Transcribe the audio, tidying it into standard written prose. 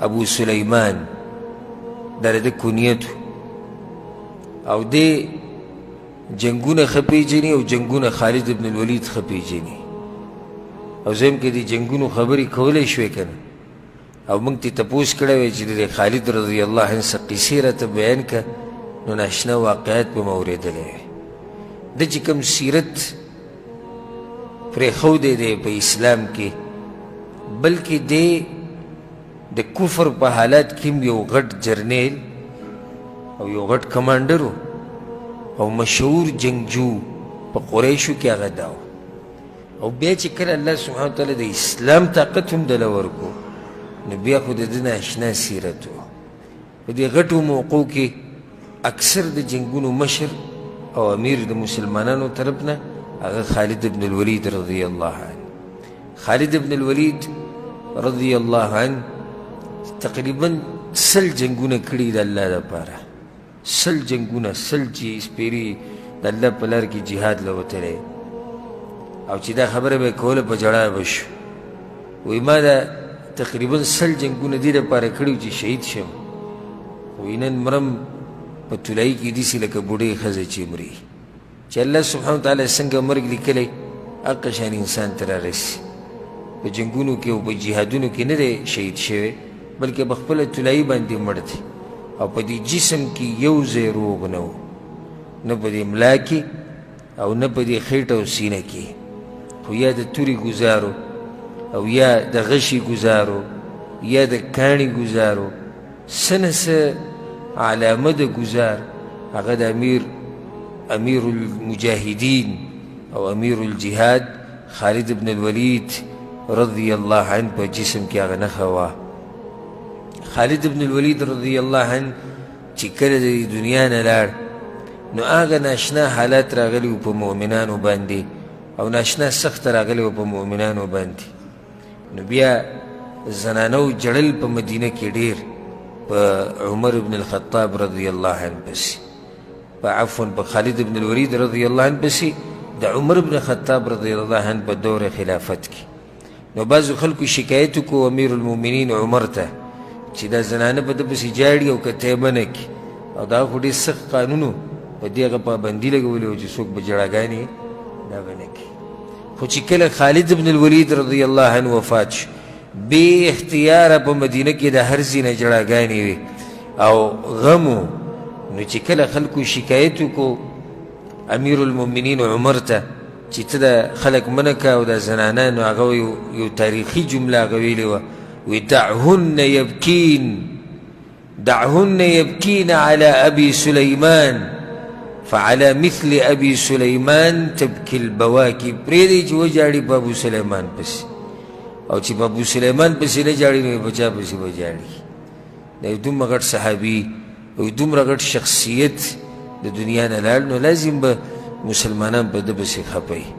ابو سلیمان دا د کنیتو او دی جنگونه ښه پیژني او جنگونه خالد ابن الولید ښه پیژني او زم کې دی جنگونو خبرې کولی شوې که نه او موږ ته تپوس کړی وی چې د خالد رضی الله عنه څه قیسې راته بیان که نو ناشنا واقعات به مې اورېدلی وی د چې کوم سیرت پرېښودی دی په اسلام کې بلکې دی د کفر په حالات کې یو غټ جرنیل او یو غټ کمانډر او مشهور جنگجو په قریشو کې هغه دا او بیا چې کله الله سبحانه وتعالی د اسلام طاقت هم دله ورکو نو بیا خو د ده نه اشنا سیرت و په دې غټو موقعو کې اکثر د جنگونو مشر او امیر د مسلمانانو طرف نه هغه خالد ابن الولید رضی الله عنه خالد ابن الولید رضی الله عنه تقریبا 100 جنگونه کړي د الله لپاره 100 جنگونه 100 چې سپیري د الله په لار کې جهاد له وتلی او چې دا خبره به کوله په جړا به شو وایي ما دا تقریبا 100 جنگونه دې لپاره کړي چې شهید شم وایي نن مرم په طلایي کې داسې لکه بوډۍ ښځه چې مري چې الله سبحانه وتعالی څنګه مرګ لیکلی هغه شان انسان ته رارسي په جنگونو کې او په جهادونو کې نه دی شهید شوی بلکې په خپله طلایي باندې مړ دی او په دې جسم کې یو ځای روغ نه و نه په دې ملا کې او نه په دې خېټه او سینه کې خو یا د تورې ګزارو او یا د غشي ګزارو یا د کاڼي ګزارو څه نه څه علامه د ګزار هغه د امیر المجاهدین او امیر الجهاد خالد ابن الولید رضی الله عنه په جسم کې هغه نښه وه خالد ابن الولید رضی الله عنه چې کله د دنیا نه لاړ نو هغه ناشنا حالات راغلي وو په مؤمنانو باندې او ناشنا سخت راغلي وو په مؤمنانو باندې نو بیا زنانو جړل په مدینه کې ډېر په عمر ابن الخطاب رضی الله عنه پسې په عفوا په خالد ابن الولید رضی الله عنه پسې د عمر ابن الخطاب رضی الله عنه په دور خلافت کې نو بعضو خلکو شکایت وکړو امیر المؤمنین عمر ته چې دا زنانه په ده پسې جاړي او که تیبه نه کړي او دا خو ډېر سخت قانونو په دې هغه پابندي لګولې وه چې څوک به جړاګانې دا به نه کړي خو چې کله خالد ابن الولید رضی الله عنه وفات شو بې اختیاره په مدینه کې د هر ځای نه جړاګانې وې او غم و نو چې کله خلکو شکایت وکړو امیر المؤمنین عمر ته چې ته د خلک منع که او د زنانه نو هغه یو تاریخي جمله هغه ویلې وه وی دعهن يبكين على أبي سليمان فعلى مثل أبي سليمان تبكي البواكي پریدی چې وجاړي په ابو سلیمان پسې او چې په ابو سلیمان پسې نه جاړي نو په چا پسې به جاړي دا یو دومره غټ صحابي او دومره غټ شخصیت د دنیا نه لاړ نو لازم به مسلمانان په ده پسې خپوي